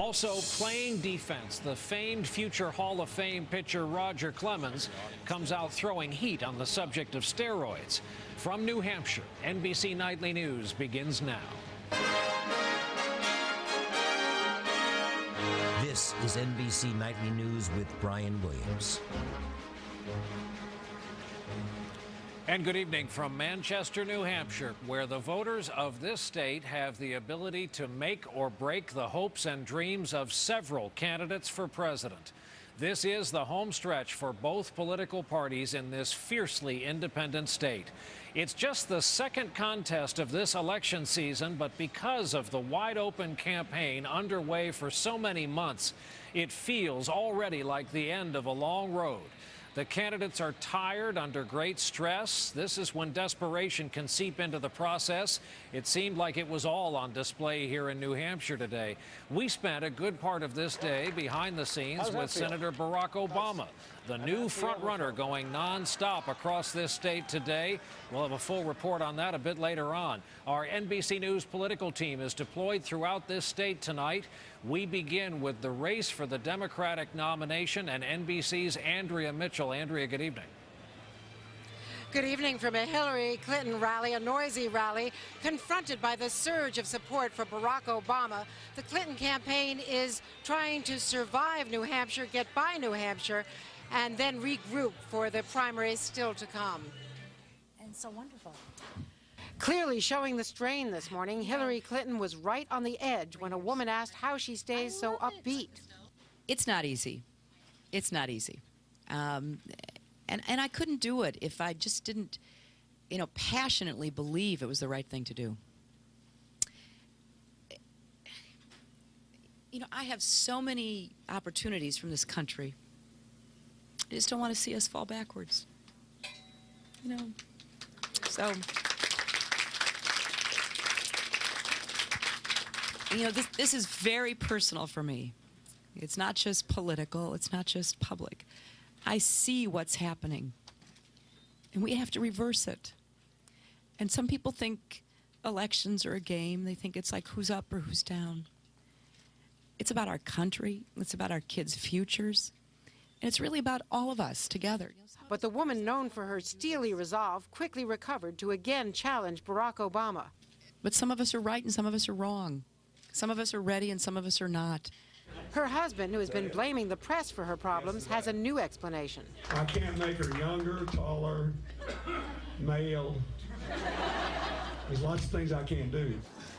Also playing defense, the famed future Hall of Fame pitcher Roger Clemens comes out throwing heat on the subject of steroids. From New Hampshire, NBC Nightly News begins now. This is NBC Nightly News with Brian Williams. And good evening from Manchester, New Hampshire, where the voters of this state have the ability to make or break the hopes and dreams of several candidates for president. This is the home stretch for both political parties in this fiercely independent state. It's just the second contest of this election season, but because of the wide-open campaign underway for so many months, it feels already like the end of a long road. The candidates are tired, under great stress. This is when desperation can seep into the process. It seemed like it was all on display here in New Hampshire today. We spent a good part of this day behind the scenes with Senator Barack Obama, the new front-runner going nonstop across this state today. We'll have a full report on that a bit later on. Our NBC News political team is deployed throughout this state tonight. We begin with the race for the Democratic nomination and NBC's Andrea Mitchell. Andrea, good evening. Good evening from a Hillary Clinton rally, a noisy rally, confronted by the surge of support for Barack Obama. The Clinton campaign is trying to survive New Hampshire, get by New Hampshire, and then regroup for the primaries still to come. And so wonderful. Clearly showing the strain this morning, Hillary Clinton was right on the edge when a woman asked how she stays so upbeat. It's not easy. It's not easy. And I couldn't do it if I just didn't, passionately believe it was the right thing to do. I have so many opportunities from this country. I just don't want to see us fall backwards. So, this is very personal for me. It's not just political. It's not just public. I see what's happening, and we have to reverse it. And some people think elections are a game. They think it's like who's up or who's down. It's about our country. It's about our kids' futures. And it's really about all of us together. But the woman known for her steely resolve quickly recovered to again challenge Barack Obama. But some of us are right and some of us are wrong. Some of us are ready and some of us are not. Her husband, who has been blaming the press for her problems, has a new explanation. I can't make her younger, taller, male. There's lots of things I can't do.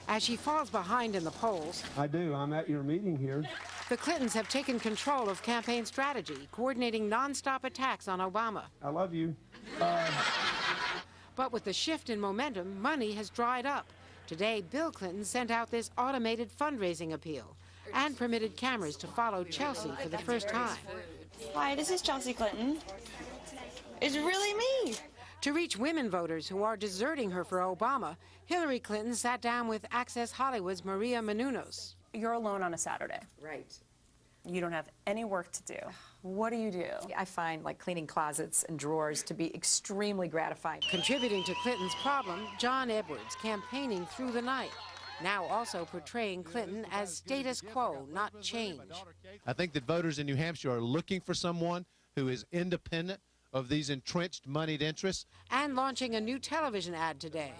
As she falls behind in the polls, I do. I'm at your meeting here. The Clintons have taken control of campaign strategy, coordinating nonstop attacks on Obama. I love you. But with the shift in momentum, money has dried up. Today, Bill Clinton sent out this automated fundraising appeal and permitted cameras to follow Chelsea for the first time. Hi, this is Chelsea Clinton. It's really me. To reach women voters who are deserting her for Obama, Hillary Clinton sat down with Access Hollywood's Maria Menounos. You're alone on a Saturday. Right. You don't have any work to do. What do? I find cleaning closets and drawers to be extremely gratifying. Contributing to Clinton's problem, John Edwards, campaigning through the night, now also portraying Clinton as status quo, not change. I think that voters in New Hampshire are looking for someone who is independent of these entrenched moneyed interests. And launching a new television ad today.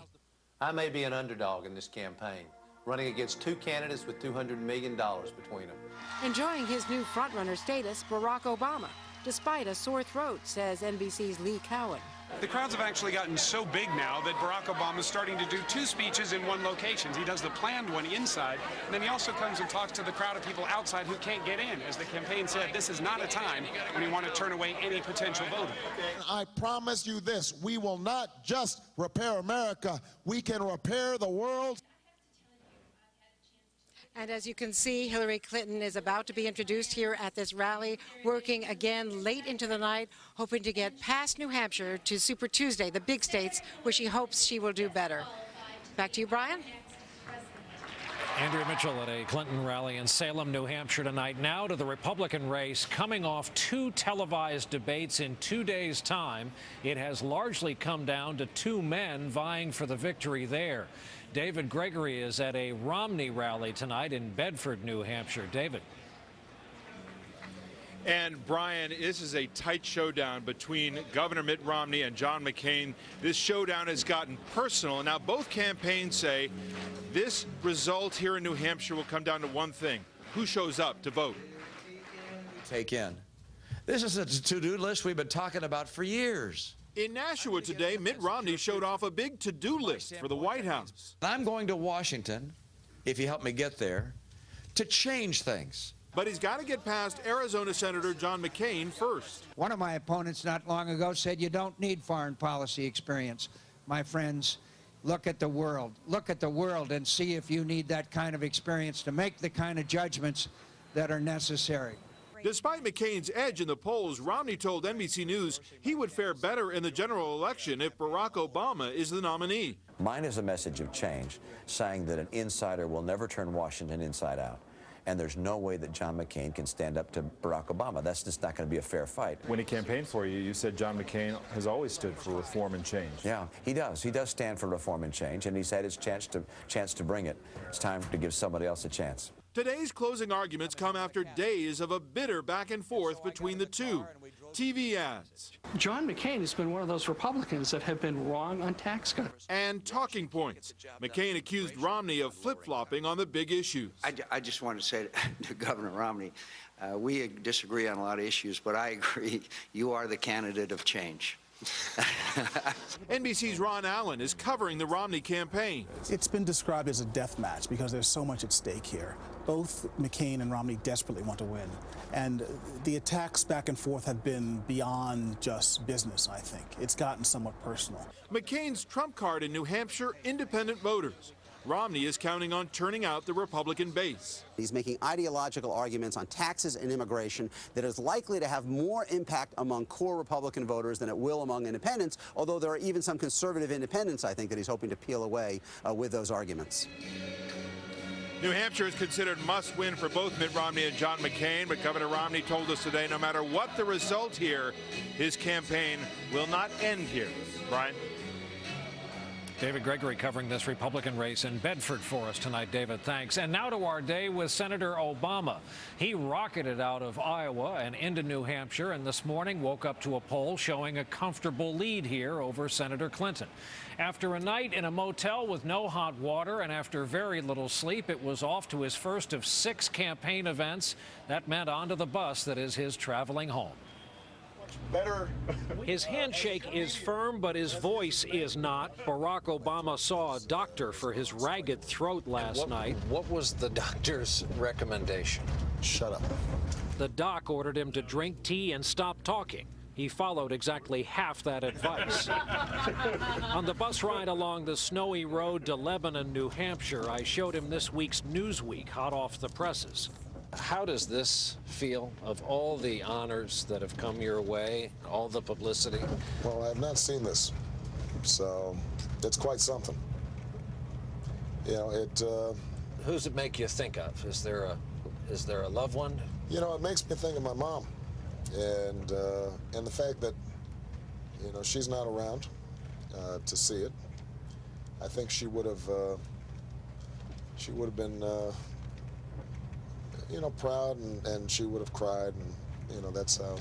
I may be an underdog in this campaign, running against two candidates with $200 million between them. Enjoying his new frontrunner status, Barack Obama, despite a sore throat, says NBC's Lee Cowan. The crowds have actually gotten so big now that Barack Obama is starting to do two speeches in one location. He does the planned one inside, and then he also comes and talks to the crowd of people outside who can't get in. As the campaign said, this is not a time when you want to turn away any potential voter. I promise you this, we will not just repair America, we can repair the world. And as you can see, Hillary Clinton is about to be introduced here at this rally, working again late into the night, hoping to get past New Hampshire to Super Tuesday, the big states, where she hopes she will do better. Back to you, Brian. Andrea Mitchell at a Clinton rally in Salem, New Hampshire tonight. Now to the Republican race. Coming off two televised debates in 2 days' time, it has largely come down to two men vying for the victory there. David Gregory is at a Romney rally tonight in Bedford, New Hampshire. David. And Brian, this is a tight showdown between Governor Mitt Romney and John McCain. This showdown has gotten personal. Now, both campaigns say this result here in New Hampshire will come down to one thing: who shows up to vote. Take in. This is a to-do list we've been talking about for years. In Nashua today, Mitt Romney showed off a big to-do list for the White House. I'm going to Washington, if you help me get there, to change things. But he's got to get past Arizona Senator John McCain first. One of my opponents not long ago said you don't need foreign policy experience. My friends, look at the world. Look at the world and see if you need that kind of experience to make the kind of judgments that are necessary. Despite McCain's edge in the polls, Romney told NBC News he would fare better in the general election if Barack Obama is the nominee. Mine is a message of change, saying that an insider will never turn Washington inside out. And there's no way that John McCain can stand up to Barack Obama. That's just not going to be a fair fight. When he campaigned for you, you said John McCain has always stood for reform and change. Yeah, he does. He does stand for reform and change, and he's had his chance to bring it. It's time to give somebody else a chance. Today's closing arguments come after days of a bitter back and forth between the two. TV ads. John McCain has been one of those Republicans that have been wrong on tax cuts. And talking points. McCain accused Romney of flip-flopping on the big issues. I just want to say to Governor Romney, we disagree on a lot of issues, but I agree you are the candidate of change. NBC's Ron Allen is covering the Romney campaign. It's been described as a death match because there's so much at stake here. Both McCain and Romney desperately want to win. And the attacks back and forth have been beyond just business, I think. It's gotten somewhat personal. McCain's trump card in New Hampshire: independent voters. Romney is counting on turning out the Republican base. He's making ideological arguments on taxes and immigration that is likely to have more impact among core Republican voters than it will among independents, although there are even some conservative independents, I think, that he's hoping to peel away with those arguments. New Hampshire is considered must-win for both Mitt Romney and John McCain, but Governor Romney told us today no matter what the result here, his campaign will not end here. Brian? David Gregory covering this Republican race in Bedford for us tonight. David, thanks. And now to our day with Senator Obama. He rocketed out of Iowa and into New Hampshire, and this morning woke up to a poll showing a comfortable lead here over Senator Clinton. After a night in a motel with no hot water and after very little sleep, it was off to his first of 6 campaign events. That meant onto the bus that is his traveling home. Better. His handshake is firm, but his voice is not. Barack Obama saw a doctor for his ragged throat last night. What was the doctor's recommendation? Shut up. The doc ordered him to drink tea and stop talking. He followed exactly half that advice. On the bus ride along the snowy road to Lebanon, New Hampshire, I showed him this week's Newsweek, hot off the presses. How does this feel, of all the honors that have come your way, all the publicity? Well, I have not seen this, so it's quite something. You know, it... Who does it make you think of? Is there a loved one? You know, it makes me think of my mom, and the fact that, you know, she's not around to see it. I think she would have been, you know, proud, and she would have cried, and, you know, that's how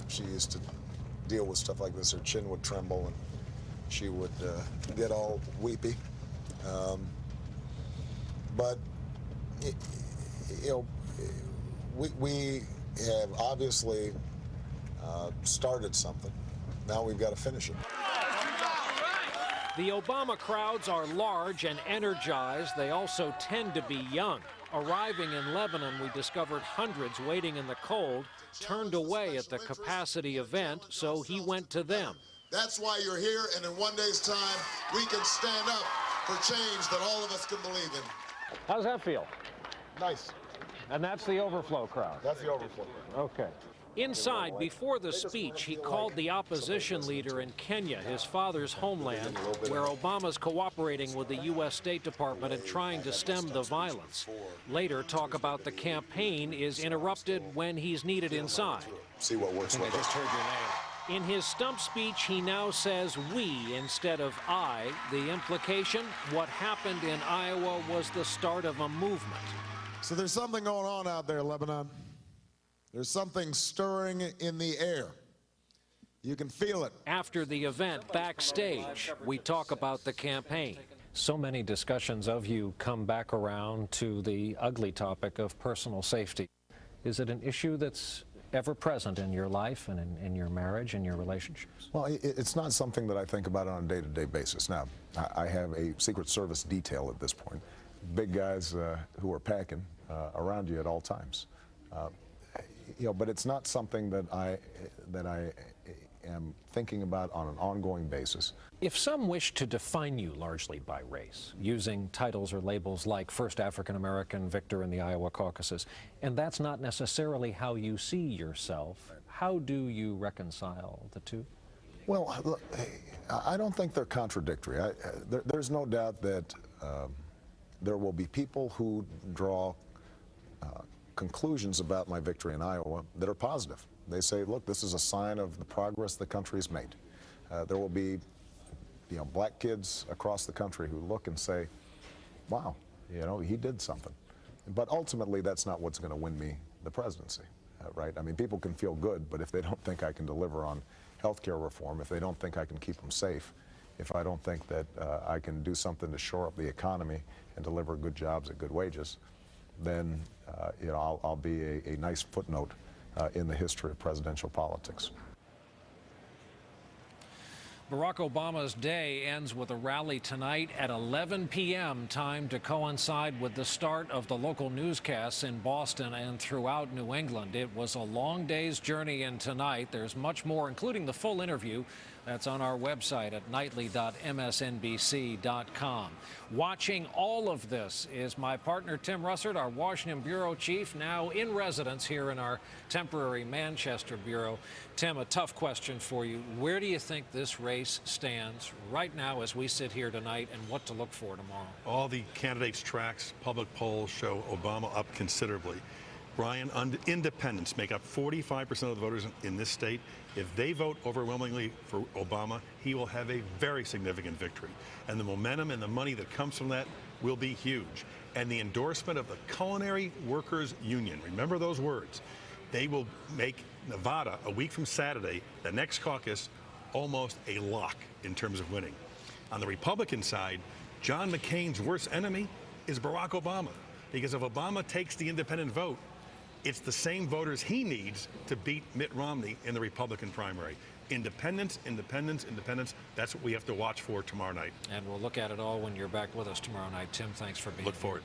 she used to deal with stuff like this. Her chin would tremble, and she would get all weepy. But, you know, we have obviously started something. Now we've got to finish it. The Obama crowds are large and energized. They also tend to be young. Arriving in Lebanon, we discovered hundreds waiting in the cold, turned away at the capacity event, so he went to them. That's why you're here, and in one day's time, we can stand up for change that all of us can believe in. How's that feel? Nice. And that's the overflow crowd? That's the overflow crowd. Okay. Inside, before the speech, he called the opposition leader in Kenya, his father's homeland, where Obama's cooperating with the U.S. State Department and trying to stem the violence. Later, talk about the campaign is interrupted when he's needed inside. See what works with I just heard your name. In his stump speech, he now says we instead of I. The implication, what happened in Iowa was the start of a movement. So there's something going on out there, Lebanon. There's something stirring in the air. You can feel it. After the event, backstage, we talk about the campaign. So many discussions of you come back around to the ugly topic of personal safety. Is it an issue that's ever present in your life and in your marriage and your relationships? Well, it's not something that I think about on a day-to-day basis. Now, I have a Secret Service detail at this point. Big guys who are packing around you at all times. But it's not something that I am thinking about on an ongoing basis. If some wish to define you largely by race, using titles or labels like first African American victor in the Iowa caucuses, and that's not necessarily how you see yourself, how do you reconcile the two? Well, look, I don't think they're contradictory. There's no doubt that there will be people who draw conclusions about my victory in Iowa that are positive. They say, look, this is a sign of the progress the country's made. There will be, black kids across the country who look and say, wow, he did something. But ultimately, that's not what's going to win me the presidency, right? I mean, people can feel good, but if they don't think I can deliver on health care reform, if they don't think I can keep them safe, if I don't think that I can do something to shore up the economy and deliver good jobs at good wages, then I'll be a nice footnote in the history of presidential politics. Barack Obama's day ends with a rally tonight at 11 p.m., time to coincide with the start of the local newscasts in Boston and throughout New England. It was a long day's journey, and tonight there's much more, including the full interview. That's on our website at nightly.msnbc.com. Watching all of this is my partner, Tim Russert, our Washington bureau chief, now in residence here in our temporary Manchester bureau. Tim, a tough question for you. Where do you think this race stands right now as we sit here tonight, and what to look for tomorrow? All the candidates' tracks, public polls show Obama up considerably. Brian, independents make up 45% of the voters in this state. If they vote overwhelmingly for Obama, he will have a very significant victory. And the momentum and the money that comes from that will be huge. And the endorsement of the Culinary Workers Union, remember those words, they will make Nevada, a week from Saturday, the next caucus, almost a lock in terms of winning. On the Republican side, John McCain's worst enemy is Barack Obama. Because if Obama takes the independent vote, it's the same voters he needs to beat Mitt Romney in the Republican primary. Independence, independence, independence. That's what we have to watch for tomorrow night. And we'll look at it all when you're back with us tomorrow night. Tim, thanks for being here. Look forward.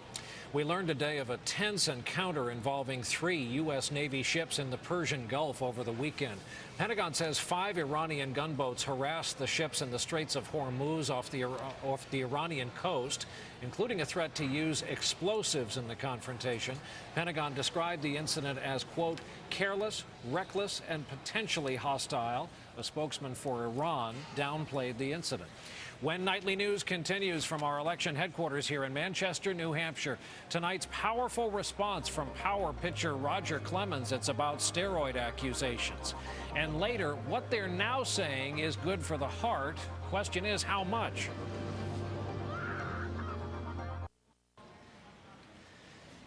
We learned today of a tense encounter involving 3 U.S. Navy ships in the Persian Gulf over the weekend. Pentagon says 5 Iranian gunboats harassed the ships in the Straits of Hormuz off the Iranian coast, including a threat to use explosives in the confrontation. Pentagon described the incident as, quote, careless, reckless, and potentially hostile. A spokesman for Iran downplayed the incident. When Nightly News continues from our election headquarters here in Manchester, New Hampshire, tonight's powerful response from power pitcher Roger Clemens. It's about steroid accusations. And later, what they're now saying is good for the heart. Question is, how much?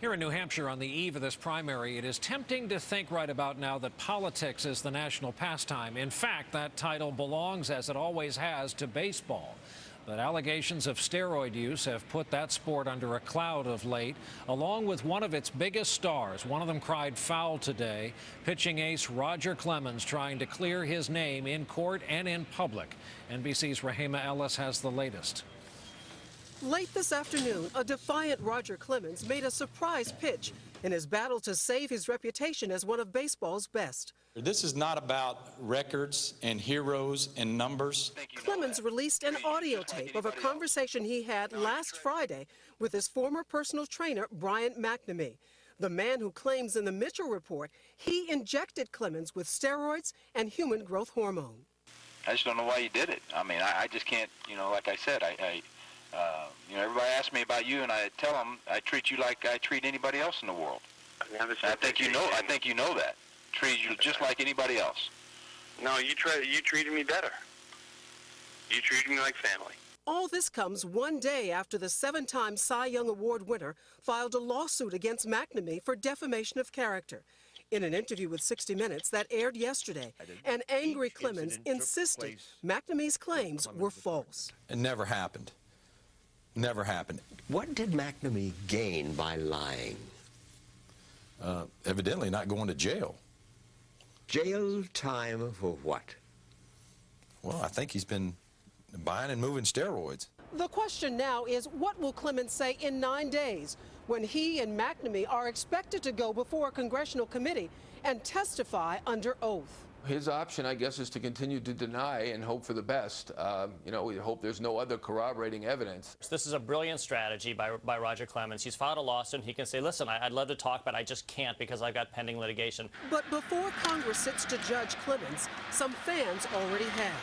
Here in New Hampshire on the eve of this primary, it is tempting to think right about now that politics is the national pastime. In fact, that title belongs, as it always has, to baseball. But allegations of steroid use have put that sport under a cloud of late, along with one of its biggest stars. One of them cried foul today, pitching ace Roger Clemens trying to clear his name in court and in public. NBC's Rahema Ellis has the latest. Late this afternoon, a defiant Roger Clemens made a surprise pitch in his battle to save his reputation as one of baseball's best. This is not about records and heroes and numbers. Clemens released an audio tape of a conversation he had last Friday with his former personal trainer, Brian McNamee, the man who claims in the Mitchell report he injected Clemens with steroids and human growth hormone. I just don't know why he did it. I mean, I just can't, like I said, everybody asks me about you, and I tell them I treat you like I treat anybody else in the world. I think you know that. Treat you just like anybody else. No, you treated me better. You treated me like family. All this comes one day after the 7-time Cy Young Award winner filed a lawsuit against McNamee for defamation of character. In an interview with 60 Minutes that aired yesterday, an angry Clemens insisted McNamee's claims were false. It never happened. Never happened. What did McNamee gain by lying? Evidently not going to jail. Jail time for what? Well, I think he's been buying and moving steroids. The question now is, what will Clemens say in 9 days when he and McNamee are expected to go before a congressional committee and testify under oath? His option, I guess, is to continue to deny and hope for the best. You know, we hope there's no other corroborating evidence. This is a brilliant strategy by Roger Clemens. He's filed a lawsuit, and he can say, listen, I'd love to talk, but I just can't because I've got pending litigation. But before Congress sits to judge Clemens, some fans already have.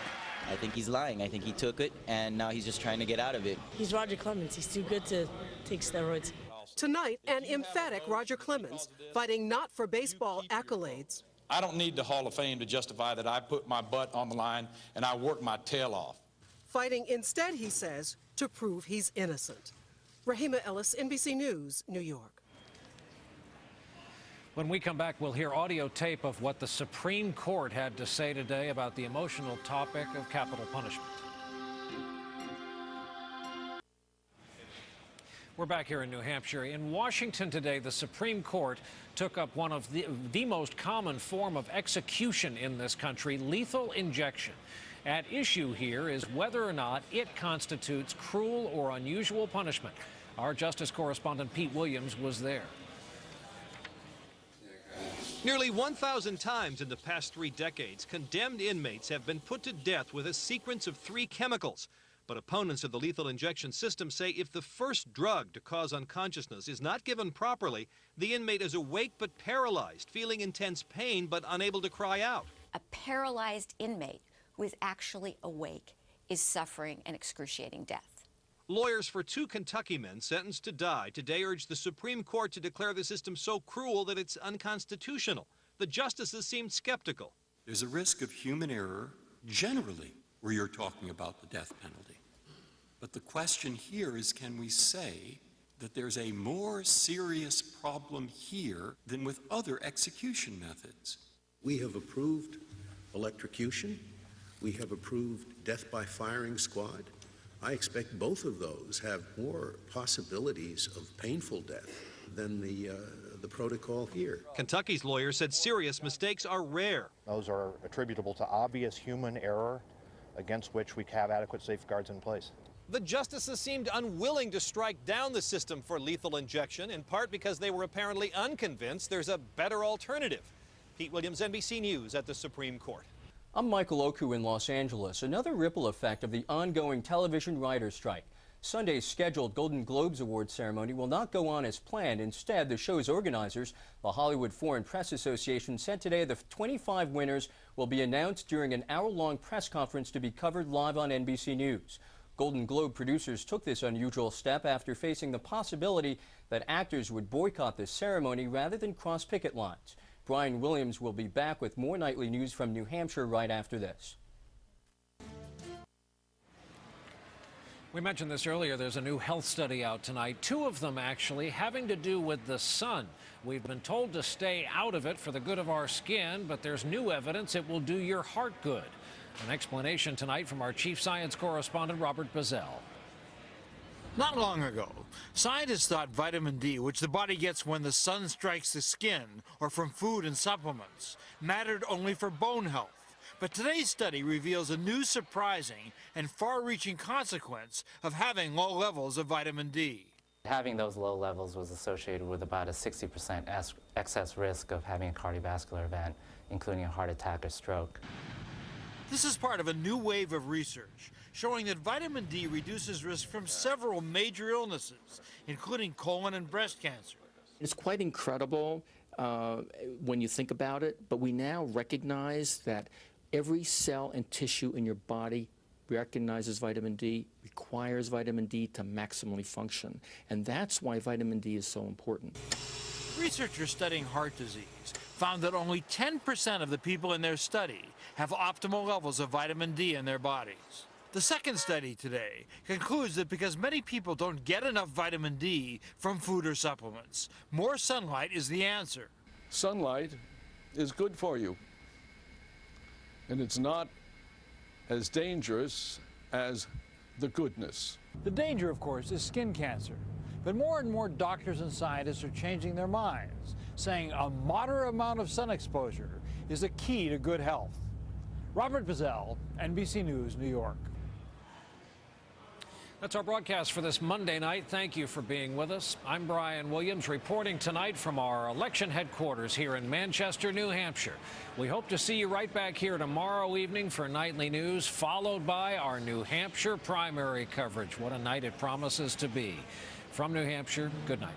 I think he's lying. I think he took it, and now he's just trying to get out of it. He's Roger Clemens. He's too good to take steroids. Tonight, an emphatic Roger Clemens, fighting not for baseball accolades. I don't need the Hall of Fame to justify that I put my butt on the line and I worked my tail off. Fighting instead, he says, to prove he's innocent. Rahima Ellis, NBC News, New York. When we come back, we'll hear audio tape of what the Supreme Court had to say today about the emotional topic of capital punishment. We're back here in New Hampshire. In Washington today, the Supreme Court took up one of the most common form of execution in this country, lethal injection. At issue here is whether or not it constitutes cruel or unusual punishment. Our justice correspondent Pete Williams was there. Nearly 1,000 times in the past 3 decades, condemned inmates have been put to death with a sequence of 3 chemicals. But opponents of the lethal injection system say if the first drug to cause unconsciousness is not given properly, the inmate is awake but paralyzed, feeling intense pain but unable to cry out. A paralyzed inmate who is actually awake is suffering an excruciating death. Lawyers for 2 Kentucky men sentenced to die today urged the Supreme Court to declare the system so cruel that it's unconstitutional. The justices seemed skeptical. There's a risk of human error generally where you're talking about the death penalty. But the question here is, can we say that there's a more serious problem here than with other execution methods? We have approved electrocution. We have approved death by firing squad. I expect both of those have more possibilities of painful death than the protocol here. Kentucky's lawyer said serious mistakes are rare. Those are attributable to obvious human error against which we have adequate safeguards in place. The justices seemed unwilling to strike down the system for lethal injection, in part because they were apparently unconvinced there's a better alternative. Pete Williams, NBC News at the Supreme Court. I'm Michael Oku in Los Angeles. Another ripple effect of the ongoing television writers' strike. Sunday's scheduled Golden Globes Awards ceremony will not go on as planned. Instead, the show's organizers, the Hollywood Foreign Press Association, said today the 25 winners will be announced during an hour-long press conference to be covered live on NBC News. Golden Globe producers took this unusual step after facing the possibility that actors would boycott the ceremony rather than cross picket lines. Brian Williams will be back with more nightly news from New Hampshire right after this. We mentioned this earlier. There's a new health study out tonight, 2 of them actually having to do with the sun. We've been told to stay out of it for the good of our skin, but there's new evidence it will do your heart good. An explanation tonight from our chief science correspondent, Robert Bazell. Not long ago, scientists thought vitamin D, which the body gets when the sun strikes the skin or from food and supplements, mattered only for bone health. But today's study reveals a new, surprising and far-reaching consequence of having low levels of vitamin D. Having those low levels was associated with about a 60% excess risk of having a cardiovascular event, including a heart attack or stroke. This is part of a new wave of research showing that vitamin D reduces risk from several major illnesses, including colon and breast cancer. It's quite incredible when you think about it, but we now recognize that every cell and tissue in your body recognizes vitamin D, requires vitamin D to maximally function. And that's why vitamin D is so important. Researchers studying heart disease found that only 10% of the people in their study have optimal levels of vitamin D in their bodies. The second study today concludes that because many people don't get enough vitamin D from food or supplements, more sunlight is the answer. Sunlight is good for you, and it's not as dangerous as the goodness. The danger, of course, is skin cancer. But more and more doctors and scientists are changing their minds, saying a moderate amount of sun exposure is the key to good health. Robert Bazell, NBC News, New York. That's our broadcast for this Monday night. Thank you for being with us. I'm Brian Williams, reporting tonight from our election headquarters here in Manchester, New Hampshire. We hope to see you right back here tomorrow evening for nightly news, followed by our New Hampshire primary coverage. What a night it promises to be. From New Hampshire, good night.